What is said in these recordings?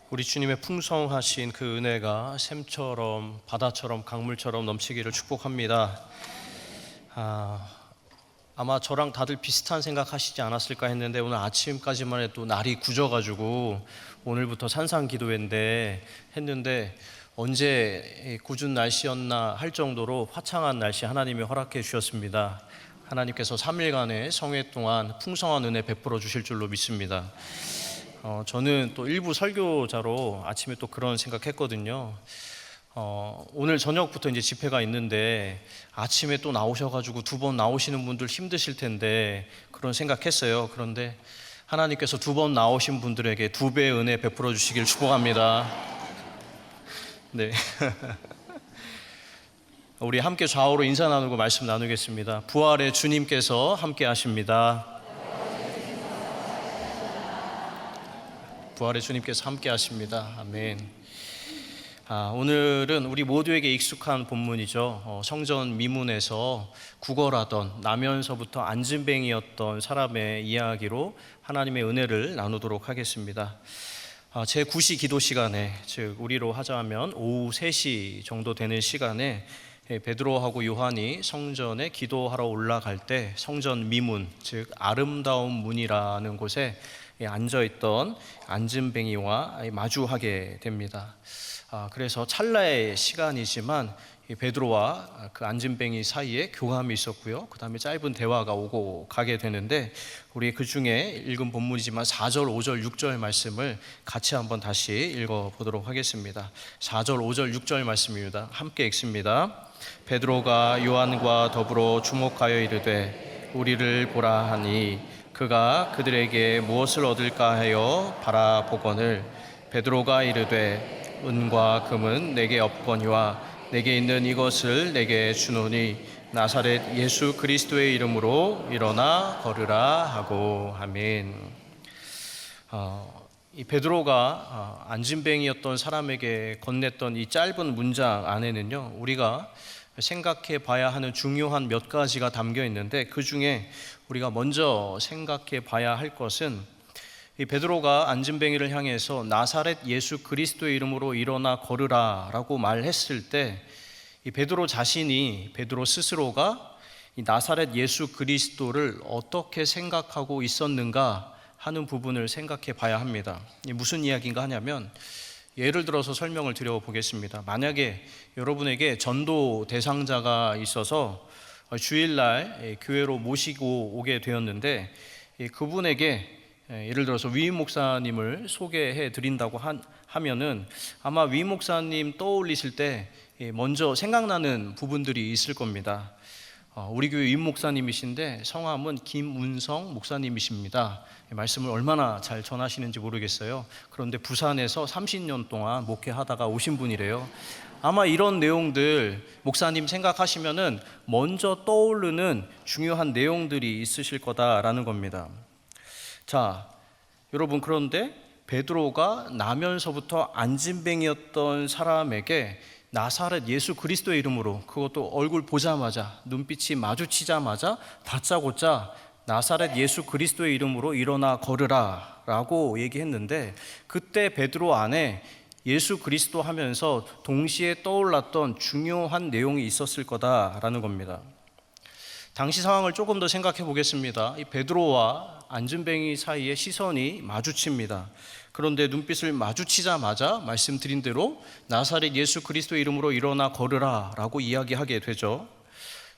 우리 주님의 풍성하신 그 은혜가 샘처럼 바다처럼 강물처럼 넘치기를 축복합니다. 아마 저랑 다들 비슷한 생각하시지 않았을까 했는데 오늘 아침까지만 해도 날이 굳어가지고 오늘부터 산상기도회인데 했는데 언제 궂은 날씨였나 할 정도로 화창한 날씨 하나님이 허락해 주셨습니다. 하나님께서 3일간의 성회 동안 풍성한 은혜 베풀어 주실 줄로 믿습니다. 저는 또 일부 설교자로 아침에 또 그런 생각했거든요. 오늘 저녁부터 이제 집회가 있는데 아침에 또 나오셔가지고 2번 나오시는 분들 힘드실 텐데 그런 생각했어요. 그런데 하나님께서 2번 나오신 분들에게 2배의 은혜 베풀어 주시길 축복합니다. 네. 우리 함께 좌우로 인사 나누고 말씀 나누겠습니다. 부활의 주님께서 함께 하십니다. 부활의 주님께서 함께 하십니다. 아멘. 오늘은 우리 모두에게 익숙한 본문이죠. 성전 미문에서 구걸하던 나면서부터 안진뱅이였던 사람의 이야기로 하나님의 은혜를 나누도록 하겠습니다. 제9시 기도 시간에, 즉 우리로 하자면 오후 3시 정도 되는 시간에 베드로하고 요한이 성전에 기도하러 올라갈 때 성전 미문, 즉 아름다운 문이라는 곳에 앉아있던 안진뱅이와 마주하게 됩니다. 그래서 찰나의 시간이지만 베드로와 그 안진뱅이 사이에 교감이 있었고요. 그 다음에 짧은 대화가 오고 가게 되는데 우리 그 중에 읽은 본문이지만 4절, 5절, 6절 말씀을 같이 한번 다시 읽어보도록 하겠습니다. 4절, 5절, 6절 말씀입니다. 함께 읽습니다. 베드로가 요한과 더불어 주목하여 이르되 우리를 보라 하니 그가 그들에게 무엇을 얻을까 하여 바라보거늘 베드로가 이르되 은과 금은 내게 없거니와 내게 있는 이것을 내게 주노니 나사렛 예수 그리스도의 이름으로 일어나 걸으라 하고. 아멘. 이 베드로가 안진뱅이였던 사람에게 건넸던 이 짧은 문장 안에는요, 우리가 생각해 봐야 하는 중요한 몇 가지가 담겨 있는데 그 중에 우리가 먼저 생각해 봐야 할 것은 이 베드로가 안진뱅이를 향해서 나사렛 예수 그리스도의 이름으로 일어나 걸으라 라고 말했을 때 이 베드로 자신이, 베드로 스스로가 이 나사렛 예수 그리스도를 어떻게 생각하고 있었는가 하는 부분을 생각해 봐야 합니다. 무슨 이야기인가 하냐면 예를 들어서 설명을 드려보겠습니다. 만약에 여러분에게 전도 대상자가 있어서 주일날 교회로 모시고 오게 되었는데 그분에게 예를 들어서 위임 목사님을 소개해 드린다고 하면은 아마 위임 목사님 떠올리실 때 먼저 생각나는 부분들이 있을 겁니다. 우리 교회 위임 목사님이신데 성함은 김운성 목사님이십니다. 말씀을 얼마나 잘 전하시는지 모르겠어요. 그런데 부산에서 30년 동안 목회하다가 오신 분이래요. 아마 이런 내용들 목사님 생각하시면은 먼저 떠오르는 중요한 내용들이 있으실 거다라는 겁니다. 자, 여러분, 그런데 베드로가 나면서부터 안진뱅이였던 사람에게 나사렛 예수 그리스도의 이름으로, 그것도 얼굴 보자마자, 눈빛이 마주치자마자 다짜고짜 나사렛 예수 그리스도의 이름으로 일어나 걸으라 라고 얘기했는데 그때 베드로 안에 예수 그리스도 하면서 동시에 떠올랐던 중요한 내용이 있었을 거다라는 겁니다. 당시 상황을 조금 더 생각해 보겠습니다. 이 베드로와 안진뱅이 사이에 시선이 마주칩니다. 그런데 눈빛을 마주치자마자 말씀드린 대로 나사렛 예수 그리스도의 이름으로 일어나 걸으라 라고 이야기하게 되죠.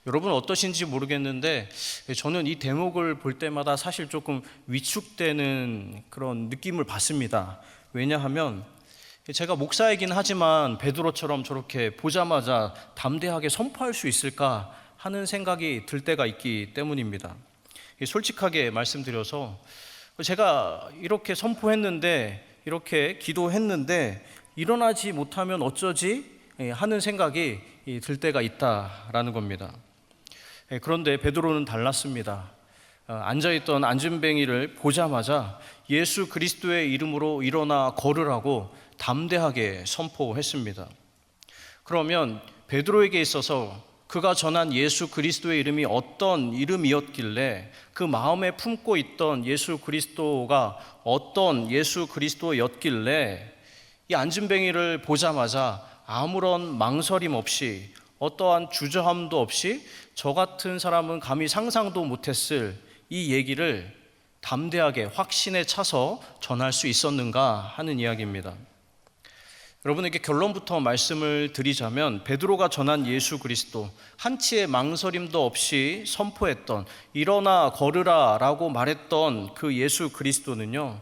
여러분 어떠신지 모르겠는데 저는 이 대목을 볼 때마다 사실 조금 위축되는 그런 느낌을 받습니다. 왜냐하면 제가 목사이긴 하지만 베드로처럼 저렇게 보자마자 담대하게 선포할 수 있을까 하는 생각이 들 때가 있기 때문입니다. 솔직하게 말씀드려서 제가 이렇게 선포했는데, 이렇게 기도했는데 일어나지 못하면 어쩌지 하는 생각이 들 때가 있다라는 겁니다. 그런데 베드로는 달랐습니다. 앉아있던 안진뱅이를 보자마자 예수 그리스도의 이름으로 일어나 걸으라고 담대하게 선포했습니다. 그러면 베드로에게 있어서 그가 전한 예수 그리스도의 이름이 어떤 이름이었길래, 그 마음에 품고 있던 예수 그리스도가 어떤 예수 그리스도였길래 이 안진뱅이를 보자마자 아무런 망설임 없이, 어떠한 주저함도 없이 저 같은 사람은 감히 상상도 못했을 이 얘기를 담대하게 확신에 차서 전할 수 있었는가 하는 이야기입니다. 여러분에게 결론부터 말씀을 드리자면, 베드로가 전한 예수 그리스도, 한치의 망설임도 없이 선포했던, 일어나 걸으라 라고 말했던 그 예수 그리스도는요,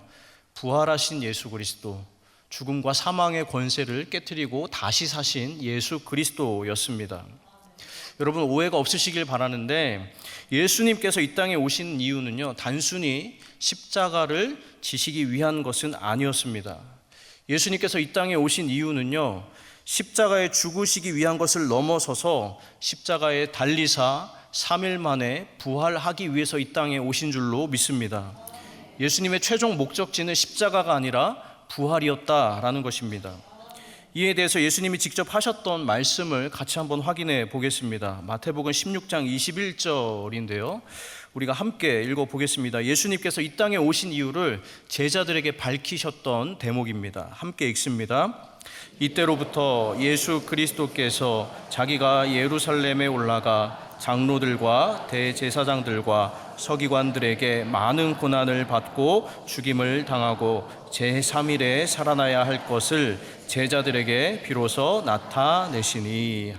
부활하신 예수 그리스도, 죽음과 사망의 권세를 깨트리고 다시 사신 예수 그리스도였습니다. 여러분, 오해가 없으시길 바라는데, 예수님께서 이 땅에 오신 이유는요, 단순히 십자가를 지시기 위한 것은 아니었습니다. 예수님께서 이 땅에 오신 이유는요, 십자가에 죽으시기 위한 것을 넘어서서 십자가에 달리사 3일 만에 부활하기 위해서 이 땅에 오신 줄로 믿습니다. 예수님의 최종 목적지는 십자가가 아니라 부활이었다라는 것입니다. 이에 대해서 예수님이 직접 하셨던 말씀을 같이 한번 확인해 보겠습니다. 마태복음 16장 21절인데요. 우리가 함께 읽어보겠습니다. 예수님께서 이 땅에 오신 이유를 제자들에게 밝히셨던 대목입니다. 함께 읽습니다. 이때로부터 예수 그리스도께서 자기가 예루살렘에 올라가 장로들과 대제사장들과 서기관들에게 많은 고난을 받고 죽임을 당하고 제3일에 살아나야 할 것을 제자들에게 비로소 나타내시니.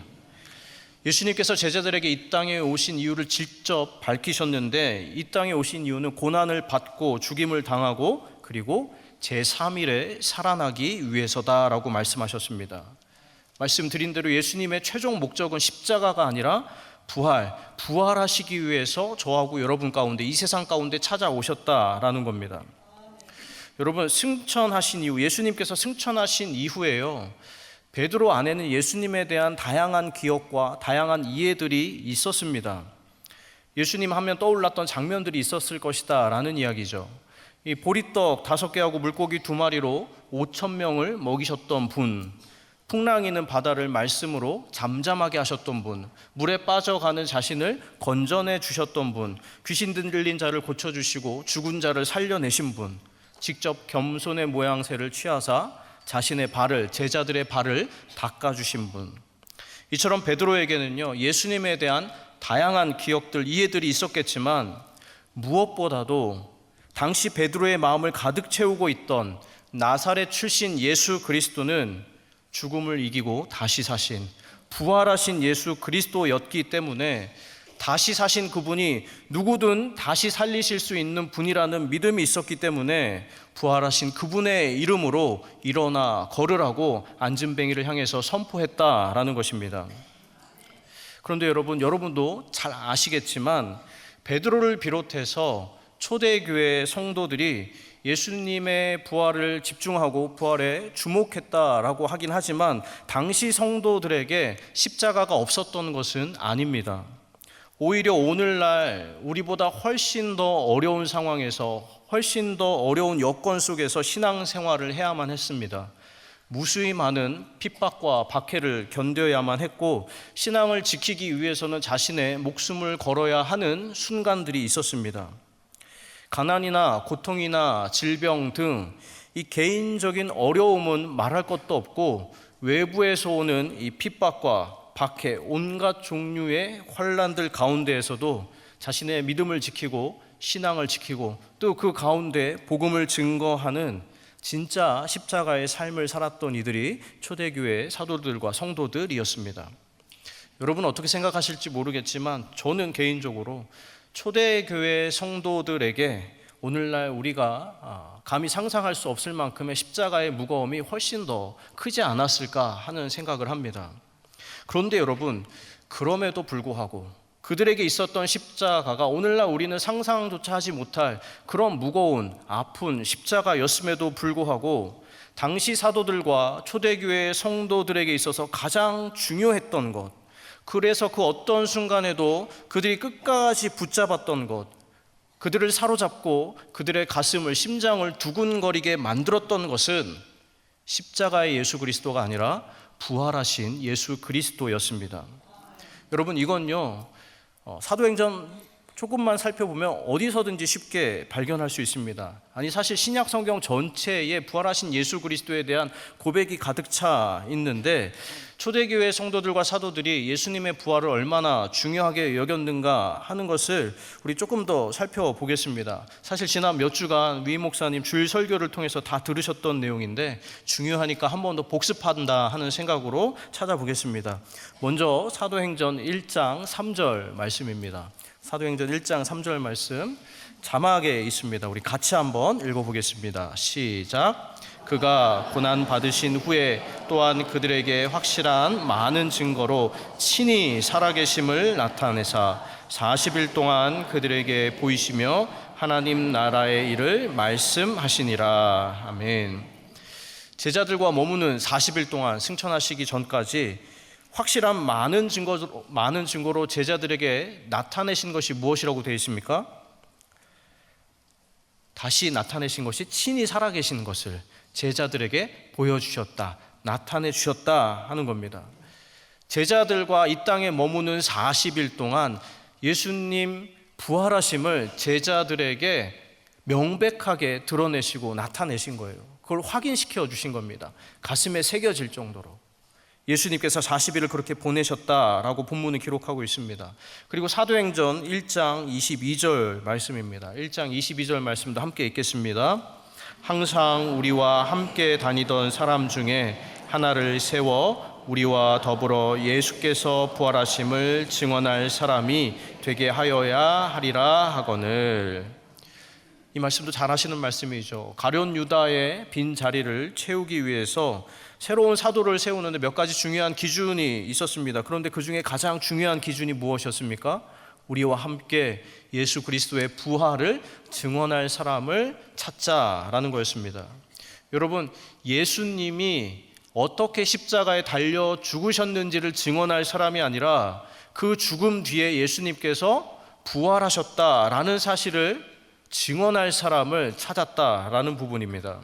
예수님께서 제자들에게 이 땅에 오신 이유를 직접 밝히셨는데, 이 땅에 오신 이유는 고난을 받고 죽임을 당하고 그리고 제3일에 살아나기 위해서다라고 말씀하셨습니다. 말씀드린 대로 예수님의 최종 목적은 십자가가 아니라 부활하시기 위해서 저하고 여러분 가운데, 이 세상 가운데 찾아오셨다라는 겁니다. 여러분, 승천하신 이후, 예수님께서 승천하신 이후에요, 베드로 안에는 예수님에 대한 다양한 기억과 다양한 이해들이 있었습니다. 예수님 하면 떠올랐던 장면들이 있었을 것이다 라는 이야기죠. 이 보리떡 5개하고 물고기 2마리로 5,000명을 먹이셨던 분, 풍랑이는 바다를 말씀으로 잠잠하게 하셨던 분, 물에 빠져가는 자신을 건져내 주셨던 분, 귀신 들린 자를 고쳐주시고 죽은 자를 살려내신 분, 직접 겸손의 모양새를 취하사 자신의 발을, 제자들의 발을 닦아주신 분. 이처럼 베드로에게는요, 예수님에 대한 다양한 기억들, 이해들이 있었겠지만, 무엇보다도 당시 베드로의 마음을 가득 채우고 있던 나사렛 출신 예수 그리스도는 죽음을 이기고 다시 사신, 부활하신 예수 그리스도였기 때문에 다시 사신 그분이 누구든 다시 살리실 수 있는 분이라는 믿음이 있었기 때문에 부활하신 그분의 이름으로 일어나 걸으라고 안진뱅이를 향해서 선포했다라는 것입니다. 그런데 여러분도 잘 아시겠지만, 베드로를 비롯해서 초대교회 성도들이 예수님의 부활을 집중하고 부활에 주목했다라고 하긴 하지만, 당시 성도들에게 십자가가 없었던 것은 아닙니다. 오히려 오늘날 우리보다 훨씬 더 어려운 상황에서, 훨씬 더 어려운 여건 속에서 신앙생활을 해야만 했습니다. 무수히 많은 핍박과 박해를 견뎌야만 했고, 신앙을 지키기 위해서는 자신의 목숨을 걸어야 하는 순간들이 있었습니다. 가난이나 고통이나 질병 등 이 개인적인 어려움은 말할 것도 없고, 외부에서 오는 이 핍박과 박해, 온갖 종류의 환난들 가운데에서도 자신의 믿음을 지키고 신앙을 지키고 또 그 가운데 복음을 증거하는 진짜 십자가의 삶을 살았던 이들이 초대교회 사도들과 성도들이었습니다. 여러분 어떻게 생각하실지 모르겠지만, 저는 개인적으로 초대교회 성도들에게 오늘날 우리가 감히 상상할 수 없을 만큼의 십자가의 무거움이 훨씬 더 크지 않았을까 하는 생각을 합니다. 그런데 여러분, 그럼에도 불구하고 그들에게 있었던 십자가가 오늘날 우리는 상상조차 하지 못할 그런 무거운 아픈 십자가였음에도 불구하고, 당시 사도들과 초대교회 성도들에게 있어서 가장 중요했던 것, 그래서 그 어떤 순간에도 그들이 끝까지 붙잡았던 것, 그들을 사로잡고 그들의 가슴을, 심장을 두근거리게 만들었던 것은 십자가의 예수 그리스도가 아니라 부활하신 예수 그리스도였습니다. 여러분, 이건요, 사도행전 조금만 살펴보면 어디서든지 쉽게 발견할 수 있습니다. 아니, 사실 신약 성경 전체에 부활하신 예수 그리스도에 대한 고백이 가득 차 있는데, 초대교회 성도들과 사도들이 예수님의 부활을 얼마나 중요하게 여겼는가 하는 것을 우리 조금 더 살펴보겠습니다. 사실 지난 몇 주간 위임 목사님 주일 설교를 통해서 다 들으셨던 내용인데, 중요하니까 한 번 더 복습한다 하는 생각으로 찾아보겠습니다. 먼저 사도행전 1장 3절 말씀입니다. 사도행전 1장 3절 말씀 자막에 있습니다. 우리 같이 한번 읽어보겠습니다. 시작. 그가 고난 받으신 후에 또한 그들에게 확실한 많은 증거로 친히 살아계심을 나타내사 40일 동안 그들에게 보이시며 하나님 나라의 일을 말씀하시니라. 아멘. 제자들과 머무는 40일 동안 승천하시기 전까지 확실한 많은 증거로 제자들에게 나타내신 것이 무엇이라고 되어 있습니까? 다시 나타내신 것이 친히 살아계신 것을 제자들에게 보여주셨다, 나타내 주셨다 하는 겁니다. 제자들과 이 땅에 머무는 40일 동안 예수님 부활하심을 제자들에게 명백하게 드러내시고 나타내신 거예요. 그걸 확인시켜 주신 겁니다. 가슴에 새겨질 정도로 예수님께서 40일을 그렇게 보내셨다라고 본문은 기록하고 있습니다. 그리고 사도행전 1장 22절 말씀입니다. 1장 22절 말씀도 함께 읽겠습니다. 항상 우리와 함께 다니던 사람 중에 하나를 세워 우리와 더불어 예수께서 부활하심을 증언할 사람이 되게 하여야 하리라 하거늘. 이 말씀도 잘 하시는 말씀이죠. 가룟 유다의 빈 자리를 채우기 위해서 새로운 사도를 세우는데 몇 가지 중요한 기준이 있었습니다. 그런데 그 중에 가장 중요한 기준이 무엇이었습니까? 우리와 함께 예수 그리스도의 부활을 증언할 사람을 찾자라는 거였습니다. 여러분, 예수님이 어떻게 십자가에 달려 죽으셨는지를 증언할 사람이 아니라 그 죽음 뒤에 예수님께서 부활하셨다라는 사실을 증언할 사람을 찾았다라는 부분입니다.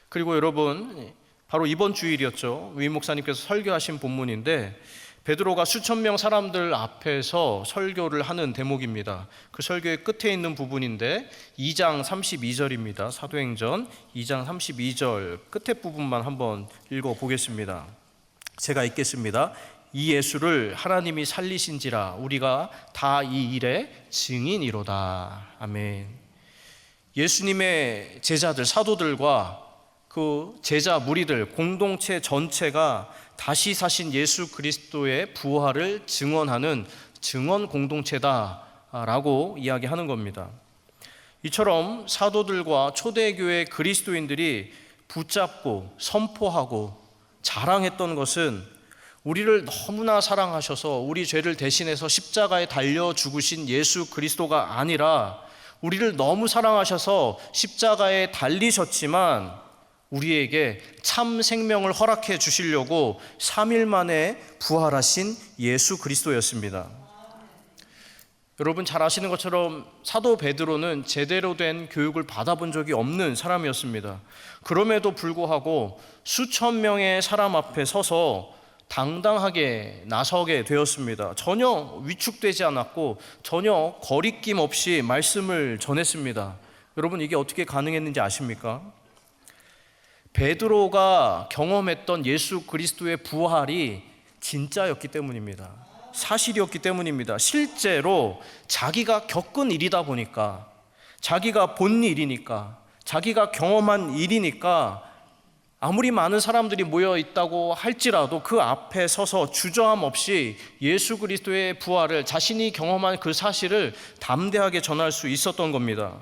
그리고 여러분, 바로 이번 주일이었죠. 위임 목사님께서 설교하신 본문인데, 베드로가 수천 명 사람들 앞에서 설교를 하는 대목입니다. 그 설교의 끝에 있는 부분인데 2장 32절입니다. 사도행전 2장 32절 끝에 부분만 한번 읽어보겠습니다. 제가 읽겠습니다. 이 예수를 하나님이 살리신지라 우리가 다 이 일의 증인이로다. 아멘. 예수님의 제자들, 사도들과 그 제자 무리들 공동체 전체가 다시 사신 예수 그리스도의 부활을 증언하는 증언 공동체다라고 이야기하는 겁니다. 이처럼 사도들과 초대교회 그리스도인들이 붙잡고 선포하고 자랑했던 것은 우리를 너무나 사랑하셔서 우리 죄를 대신해서 십자가에 달려 죽으신 예수 그리스도가 아니라 우리를 너무 사랑하셔서 십자가에 달리셨지만 우리에게 참 생명을 허락해 주시려고 3일 만에 부활하신 예수 그리스도였습니다. 여러분 잘 아시는 것처럼 사도 베드로는 제대로 된 교육을 받아본 적이 없는 사람이었습니다. 그럼에도 불구하고 수천 명의 사람 앞에 서서 당당하게 나서게 되었습니다. 전혀 위축되지 않았고 전혀 거리낌 없이 말씀을 전했습니다. 여러분 이게 어떻게 가능했는지 아십니까? 베드로가 경험했던 예수 그리스도의 부활이 진짜였기 때문입니다. 사실이었기 때문입니다. 실제로 자기가 겪은 일이다 보니까, 자기가 본 일이니까, 자기가 경험한 일이니까 아무리 많은 사람들이 모여 있다고 할지라도 그 앞에 서서 주저함 없이 예수 그리스도의 부활을, 자신이 경험한 그 사실을 담대하게 전할 수 있었던 겁니다.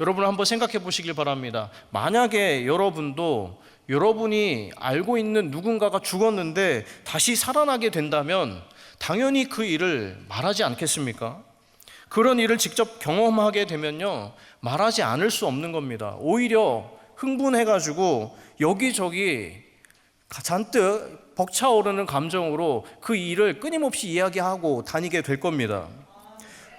여러분 한번 생각해 보시길 바랍니다. 만약에 여러분도 여러분이 알고 있는 누군가가 죽었는데 다시 살아나게 된다면 당연히 그 일을 말하지 않겠습니까? 그런 일을 직접 경험하게 되면요, 말하지 않을 수 없는 겁니다. 오히려 흥분해가지고 여기저기 잔뜩 벅차오르는 감정으로 그 일을 끊임없이 이야기하고 다니게 될 겁니다.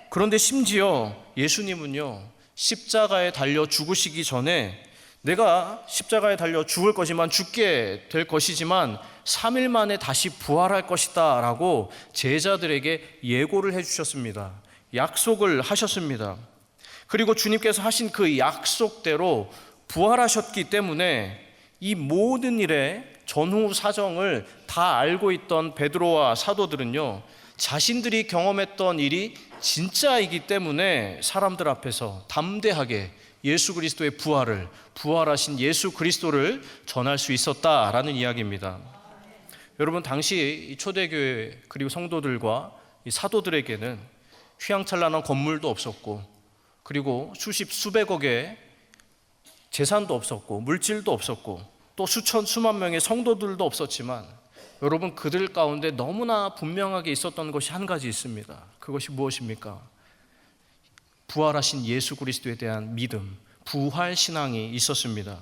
그런데 심지어 예수님은요, 십자가에 달려 죽으시기 전에 내가 십자가에 달려 죽을 것이지만, 죽게 될 것이지만 3일 만에 다시 부활할 것이다 라고 제자들에게 예고를 해주셨습니다. 약속을 하셨습니다. 그리고 주님께서 하신 그 약속대로 부활하셨기 때문에 이 모든 일의 전후 사정을 다 알고 있던 베드로와 사도들은요, 자신들이 경험했던 일이 진짜이기 때문에 사람들 앞에서 담대하게 예수 그리스도의 부활하신 예수 그리스도를 전할 수 있었다라는 이야기입니다. 여러분, 당시 초대교회 그리고 성도들과 사도들에게는 휘황찬란한 건물도 없었고, 그리고 수백억의 재산도 없었고, 물질도 없었고, 또 수만 명의 성도들도 없었지만, 여러분, 그들 가운데 너무나 분명하게 있었던 것이 한 가지 있습니다. 그것이 무엇입니까? 부활하신 예수 그리스도에 대한 믿음, 부활 신앙이 있었습니다.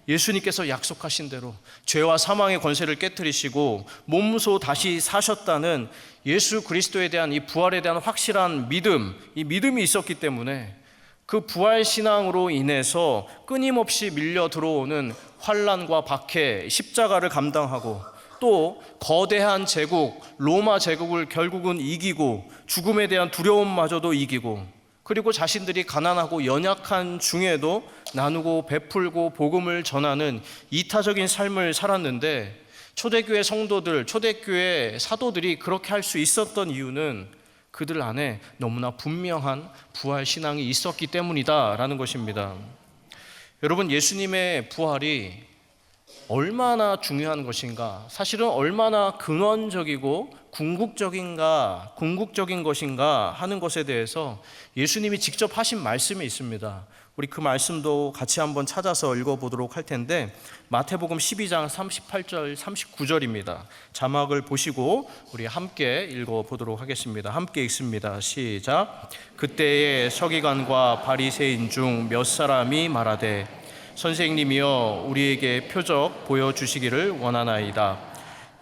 예수님께서 약속하신 대로 죄와 사망의 권세를 깨뜨리시고 몸소 다시 사셨다는 예수 그리스도에 대한 이 부활에 대한 확실한 믿음, 이 믿음이 있었기 때문에 그 부활 신앙으로 인해서 끊임없이 밀려 들어오는 환난과 박해, 십자가를 감당하고 또 거대한 제국, 로마 제국을 결국은 이기고 죽음에 대한 두려움마저도 이기고, 그리고 자신들이 가난하고 연약한 중에도 나누고 베풀고 복음을 전하는 이타적인 삶을 살았는데, 초대교회 성도들, 초대교회 사도들이 그렇게 할 수 있었던 이유는 그들 안에 너무나 분명한 부활 신앙이 있었기 때문이다라는 것입니다. 여러분, 예수님의 부활이 얼마나 중요한 것인가, 사실은 얼마나 근원적이고 궁극적인 것인가 하는 것에 대해서 예수님이 직접 하신 말씀이 있습니다. 우리 그 말씀도 같이 한번 찾아서 읽어보도록 할 텐데, 마태복음 12장 38절 39절입니다. 자막을 보시고 우리 함께 읽어보도록 하겠습니다. 함께 읽습니다. 시작. 그때에 서기관과 바리새인 중 몇 사람이 말하되, 선생님이여 우리에게 표적 보여주시기를 원하나이다.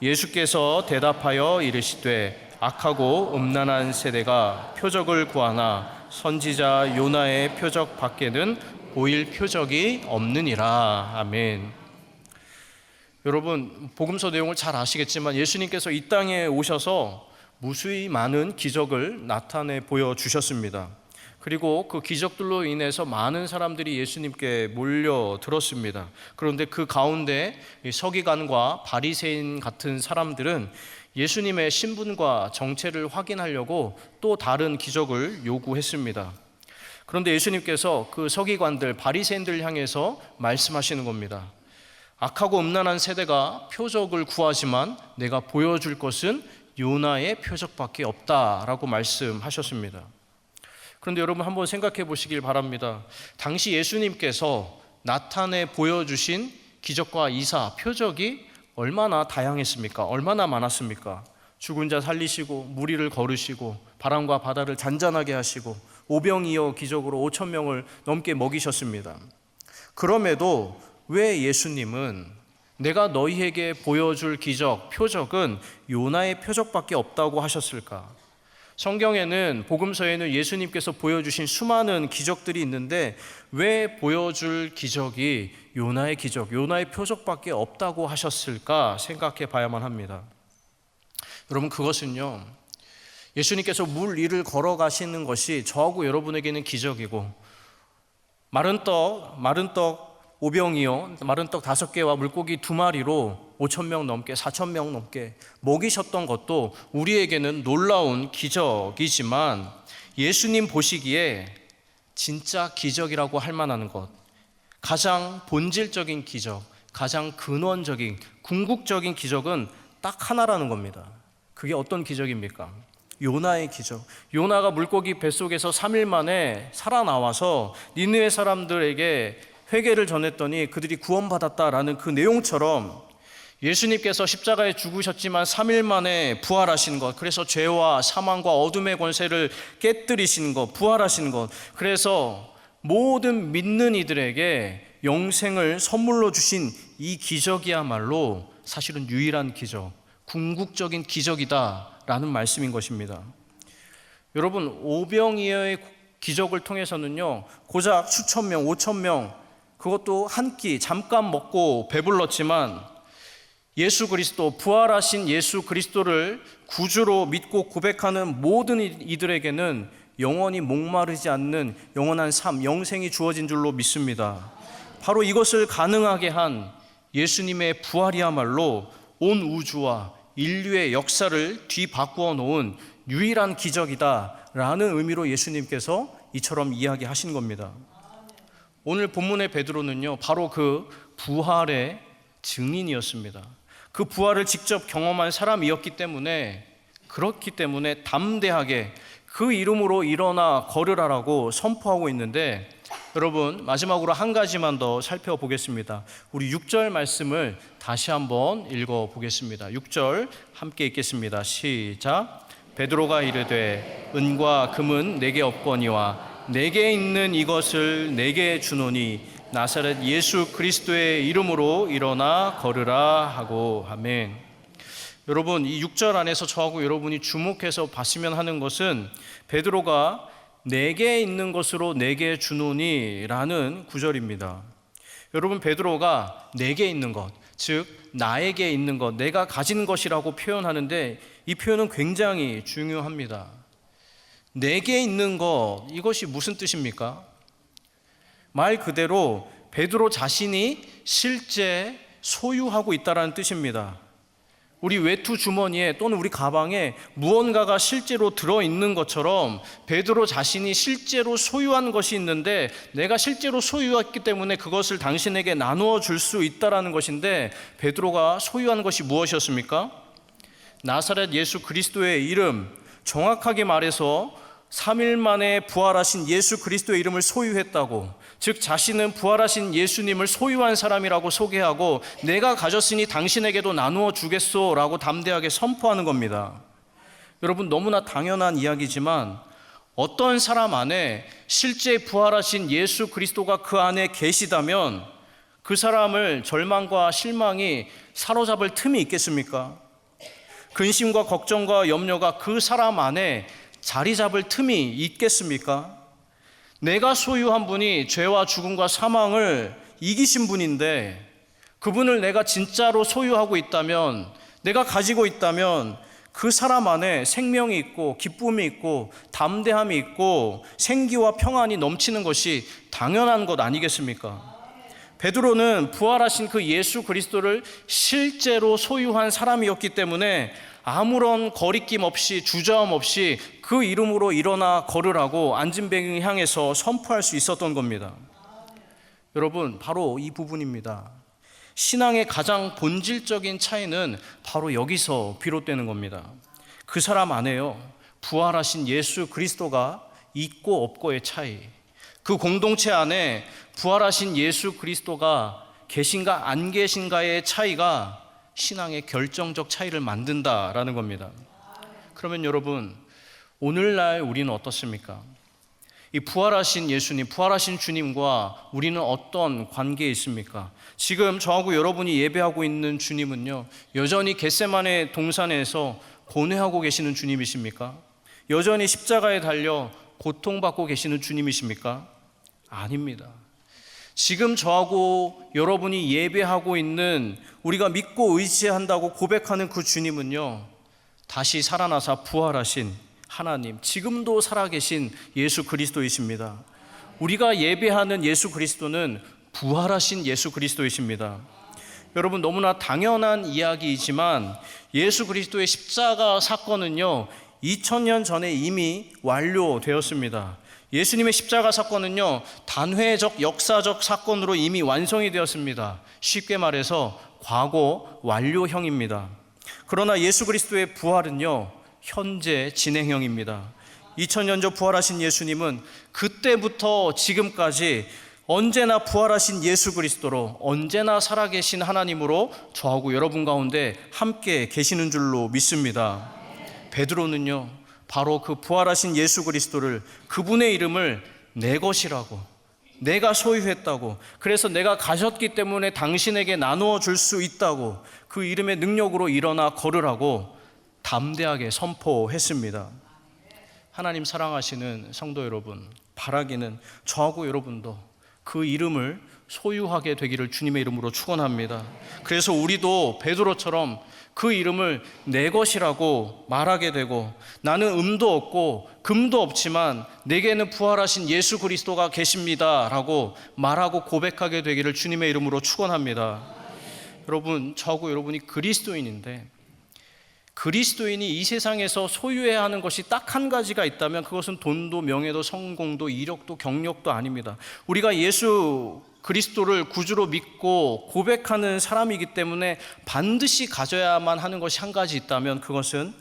예수께서 대답하여 이르시되, 악하고 음란한 세대가 표적을 구하나 선지자 요나의 표적 밖에는 보일 표적이 없느니라. 아멘. 여러분, 복음서 내용을 잘 아시겠지만 예수님께서 이 땅에 오셔서 무수히 많은 기적을 나타내 보여주셨습니다. 그리고 그 기적들로 인해서 많은 사람들이 예수님께 몰려들었습니다. 그런데 그 가운데 서기관과 바리새인 같은 사람들은 예수님의 신분과 정체를 확인하려고 또 다른 기적을 요구했습니다. 그런데 예수님께서 그 서기관들, 바리새인들 향해서 말씀하시는 겁니다. 악하고 음란한 세대가 표적을 구하지만 내가 보여줄 것은 요나의 표적밖에 없다라고 말씀하셨습니다. 그런데 여러분, 한번 생각해 보시길 바랍니다. 당시 예수님께서 나타내 보여주신 기적과 이사, 표적이 얼마나 다양했습니까? 얼마나 많았습니까? 죽은 자 살리시고, 무리를 걸으시고, 바람과 바다를 잔잔하게 하시고, 오병이어 기적으로 5천 명을 넘게 먹이셨습니다. 그럼에도 왜 예수님은 내가 너희에게 보여줄 기적, 표적은 요나의 표적밖에 없다고 하셨을까? 성경에는, 복음서에는 예수님께서 보여주신 수많은 기적들이 있는데 왜 보여줄 기적이 요나의 기적, 요나의 표적밖에 없다고 하셨을까 생각해 봐야만 합니다. 여러분, 그것은요, 예수님께서 물 위를 걸어가시는 것이 저하고 여러분에게는 기적이고, 마른 떡 5병이요, 마른 떡 5개와 물고기 2마리로 5천 명 넘게, 4천 명 넘게 먹이셨던 것도 우리에게는 놀라운 기적이지만, 예수님 보시기에 진짜 기적이라고 할 만한 것, 가장 본질적인 기적, 가장 근원적인 궁극적인 기적은 딱 하나라는 겁니다. 그게 어떤 기적입니까? 요나의 기적. 요나가 물고기 뱃속에서 3일 만에 살아나와서 니느웨 사람들에게 회개를 전했더니 그들이 구원받았다라는 그 내용처럼, 예수님께서 십자가에 죽으셨지만 3일 만에 부활하신 것, 그래서 죄와 사망과 어둠의 권세를 깨뜨리신 것, 부활하신 것, 그래서 모든 믿는 이들에게 영생을 선물로 주신 이 기적이야말로 사실은 유일한 기적, 궁극적인 기적이다라는 말씀인 것입니다. 여러분, 오병이어의 기적을 통해서는요, 고작 수천 명, 5천 명, 그것도 한 끼 잠깐 먹고 배불렀지만, 예수 그리스도, 부활하신 예수 그리스도를 구주로 믿고 고백하는 모든 이들에게는 영원히 목마르지 않는 영원한 삶, 영생이 주어진 줄로 믿습니다. 바로 이것을 가능하게 한 예수님의 부활이야말로 온 우주와 인류의 역사를 뒤바꾸어 놓은 유일한 기적이다라는 의미로 예수님께서 이처럼 이야기하신 겁니다. 오늘 본문의 베드로는요, 바로 그 부활의 증인이었습니다. 그 부활을 직접 경험한 사람이었기 때문에, 그렇기 때문에 담대하게 그 이름으로 일어나 걸으라라고 선포하고 있는데, 여러분 마지막으로 한 가지만 더 살펴보겠습니다. 우리 6절 말씀을 다시 한번 읽어보겠습니다. 6절 함께 읽겠습니다. 시작. 베드로가 이르되 은과 금은 내게 없거니와 내게 있는 이것을 내게 주노니 나사렛 예수 그리스도의 이름으로 일어나 걸으라 하고. 아멘. 여러분, 이 6절 안에서 저하고 여러분이 주목해서 봤으면 하는 것은 베드로가 내게 있는 것으로 내게 주노니 라는 구절입니다. 여러분, 베드로가 내게 있는 것, 즉 나에게 있는 것, 내가 가진 것이라고 표현하는데 이 표현은 굉장히 중요합니다. 내게 있는 것, 이것이 무슨 뜻입니까? 말 그대로 베드로 자신이 실제 소유하고 있다는 뜻입니다. 우리 외투 주머니에 또는 우리 가방에 무언가가 실제로 들어있는 것처럼 베드로 자신이 실제로 소유한 것이 있는데 내가 실제로 소유했기 때문에 그것을 당신에게 나누어 줄 수 있다는 것인데, 베드로가 소유한 것이 무엇이었습니까? 나사렛 예수 그리스도의 이름, 정확하게 말해서 3일 만에 부활하신 예수 그리스도의 이름을 소유했다고, 즉 자신은 부활하신 예수님을 소유한 사람이라고 소개하고 내가 가졌으니 당신에게도 나누어 주겠소 라고 담대하게 선포하는 겁니다. 여러분, 너무나 당연한 이야기지만 어떤 사람 안에 실제 부활하신 예수 그리스도가 그 안에 계시다면 그 사람을 절망과 실망이 사로잡을 틈이 있겠습니까? 근심과 걱정과 염려가 그 사람 안에 자리 잡을 틈이 있겠습니까? 내가 소유한 분이 죄와 죽음과 사망을 이기신 분인데 그분을 내가 진짜로 소유하고 있다면, 내가 가지고 있다면 그 사람 안에 생명이 있고 기쁨이 있고 담대함이 있고 생기와 평안이 넘치는 것이 당연한 것 아니겠습니까? 베드로는 부활하신 그 예수 그리스도를 실제로 소유한 사람이었기 때문에 아무런 거리낌 없이 주저함 없이 그 이름으로 일어나 걸으라고 안진뱅이를 향해서 선포할 수 있었던 겁니다. 여러분, 바로 이 부분입니다. 신앙의 가장 본질적인 차이는 바로 여기서 비롯되는 겁니다. 그 사람 안에요, 부활하신 예수 그리스도가 있고 없고의 차이, 그 공동체 안에 부활하신 예수 그리스도가 계신가 안 계신가의 차이가 신앙의 결정적 차이를 만든다라는 겁니다. 그러면 여러분, 오늘날 우리는 어떻습니까? 이 부활하신 예수님, 부활하신 주님과 우리는 어떤 관계에 있습니까? 지금 저하고 여러분이 예배하고 있는 주님은요, 여전히 겟세마네 동산에서 고뇌하고 계시는 주님이십니까? 여전히 십자가에 달려 고통받고 계시는 주님이십니까? 아닙니다. 지금 저하고 여러분이 예배하고 있는, 우리가 믿고 의지한다고 고백하는 그 주님은요, 다시 살아나사 부활하신 하나님, 지금도 살아계신 예수 그리스도이십니다. 우리가 예배하는 예수 그리스도는 부활하신 예수 그리스도이십니다. 여러분, 너무나 당연한 이야기이지만 예수 그리스도의 십자가 사건은요 2000년 전에 이미 완료되었습니다. 예수님의 십자가 사건은요 단회적 역사적 사건으로 이미 완성이 되었습니다. 쉽게 말해서 과거 완료형입니다. 그러나 예수 그리스도의 부활은요 현재 진행형입니다. 2000년 전 부활하신 예수님은 그때부터 지금까지 언제나 부활하신 예수 그리스도로, 언제나 살아계신 하나님으로 저하고 여러분 가운데 함께 계시는 줄로 믿습니다. 베드로는요 바로 그 부활하신 예수 그리스도를, 그분의 이름을 내 것이라고, 내가 소유했다고, 그래서 내가 가졌기 때문에 당신에게 나누어 줄 수 있다고, 그 이름의 능력으로 일어나 걸으라고 담대하게 선포했습니다. 하나님 사랑하시는 성도 여러분, 바라기는 저하고 여러분도 그 이름을 소유하게 되기를 주님의 이름으로 축원합니다. 그래서 우리도 베드로처럼 그 이름을 내 것이라고 말하게 되고, 나는 음도 없고 금도 없지만 내게는 부활하신 예수 그리스도가 계십니다 라고 말하고 고백하게 되기를 주님의 이름으로 축원합니다. 여러분, 저하고 여러분이 그리스도인인데, 그리스도인이 이 세상에서 소유해야 하는 것이 딱 한 가지가 있다면 그것은 돈도 명예도 성공도 이력도 경력도 아닙니다. 우리가 예수 그리스도를 구주로 믿고 고백하는 사람이기 때문에 반드시 가져야만 하는 것이 한 가지 있다면 그것은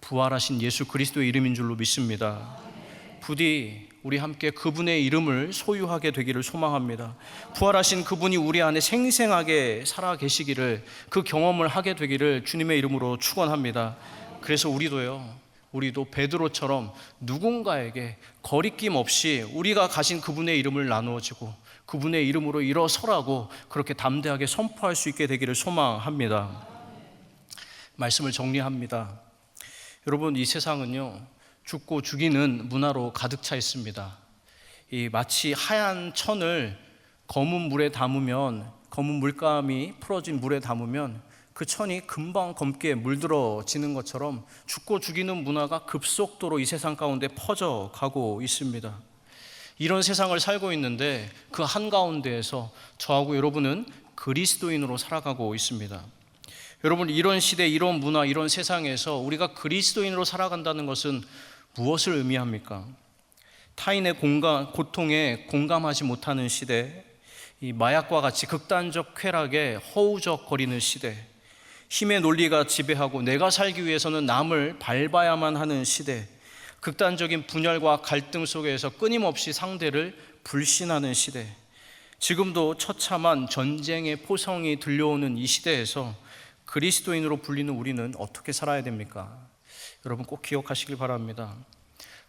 부활하신 예수 그리스도의 이름인 줄로 믿습니다. 부디 우리 함께 그분의 이름을 소유하게 되기를 소망합니다. 부활하신 그분이 우리 안에 생생하게 살아 계시기를, 그 경험을 하게 되기를 주님의 이름으로 축원합니다. 그래서 우리도 베드로처럼 누군가에게 거리낌 없이 우리가 가진 그분의 이름을 나누어지고 그분의 이름으로 일어서라고 그렇게 담대하게 선포할 수 있게 되기를 소망합니다. 말씀을 정리합니다. 여러분, 이 세상은요, 죽고 죽이는 문화로 가득 차 있습니다. 마치 하얀 천을 검은 물감이 풀어진 물에 담으면 그 천이 금방 검게 물들어지는 것처럼 죽고 죽이는 문화가 급속도로 이 세상 가운데 퍼져가고 있습니다. 이런 세상을 살고 있는데 그 한가운데에서 저하고 여러분은 그리스도인으로 살아가고 있습니다. 여러분, 이런 시대, 이런 문화, 이런 세상에서 우리가 그리스도인으로 살아간다는 것은 무엇을 의미합니까? 타인의 고통에 공감하지 못하는 시대, 이 마약과 같이 극단적 쾌락에 허우적거리는 시대, 힘의 논리가 지배하고 내가 살기 위해서는 남을 밟아야만 하는 시대, 극단적인 분열과 갈등 속에서 끊임없이 상대를 불신하는 시대, 지금도 처참한 전쟁의 포성이 들려오는 이 시대에서 그리스도인으로 불리는 우리는 어떻게 살아야 됩니까? 여러분, 꼭 기억하시길 바랍니다.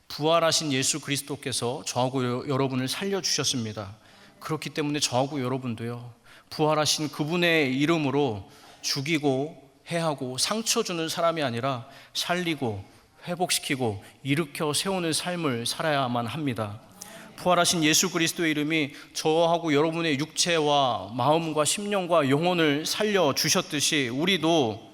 부활하신 예수 그리스도께서 저하고 여러분을 살려주셨습니다. 그렇기 때문에 저하고 여러분도요, 부활하신 그분의 이름으로 죽이고 해하고 상처 주는 사람이 아니라 살리고 회복시키고 일으켜 세우는 삶을 살아야만 합니다. 부활하신 예수 그리스도의 이름이 저하고 여러분의 육체와 마음과 심령과 영혼을 살려주셨듯이 우리도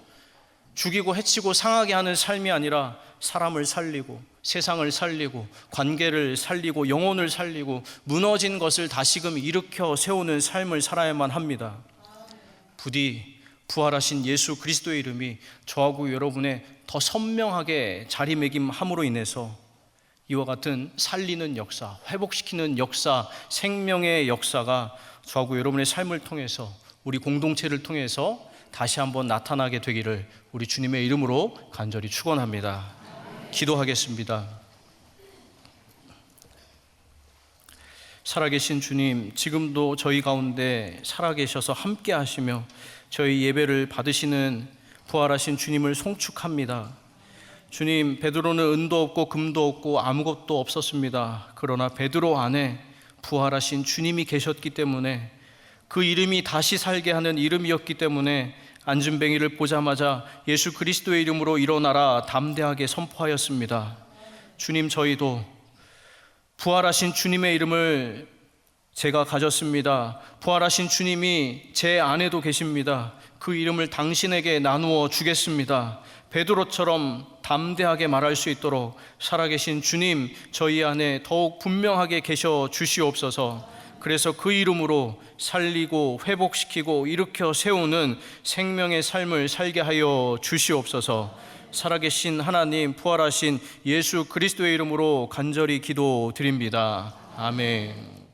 죽이고 해치고 상하게 하는 삶이 아니라 사람을 살리고 세상을 살리고 관계를 살리고 영혼을 살리고 무너진 것을 다시금 일으켜 세우는 삶을 살아야만 합니다. 부디 부활하신 예수 그리스도의 이름이 저하고 여러분의 더 선명하게 자리매김함으로 인해서 이와 같은 살리는 역사, 회복시키는 역사, 생명의 역사가 저하고 여러분의 삶을 통해서, 우리 공동체를 통해서 다시 한번 나타나게 되기를 우리 주님의 이름으로 간절히 축원합니다. 기도하겠습니다. 살아계신 주님, 지금도 저희 가운데 살아계셔서 함께 하시며 저희 예배를 받으시는 부활하신 주님을 송축합니다. 주님, 베드로는 은도 없고 금도 없고 아무것도 없었습니다. 그러나 베드로 안에 부활하신 주님이 계셨기 때문에, 그 이름이 다시 살게 하는 이름이었기 때문에 안진뱅이를 보자마자 예수 그리스도의 이름으로 일어나라 담대하게 선포하였습니다. 주님, 저희도 부활하신 주님의 이름을 제가 가졌습니다. 부활하신 주님이 제 안에도 계십니다. 그 이름을 당신에게 나누어 주겠습니다. 베드로처럼 담대하게 말할 수 있도록 살아계신 주님, 저희 안에 더욱 분명하게 계셔 주시옵소서. 그래서 그 이름으로 살리고 회복시키고 일으켜 세우는 생명의 삶을 살게 하여 주시옵소서. 살아계신 하나님, 부활하신 예수 그리스도의 이름으로 간절히 기도드립니다. 아멘.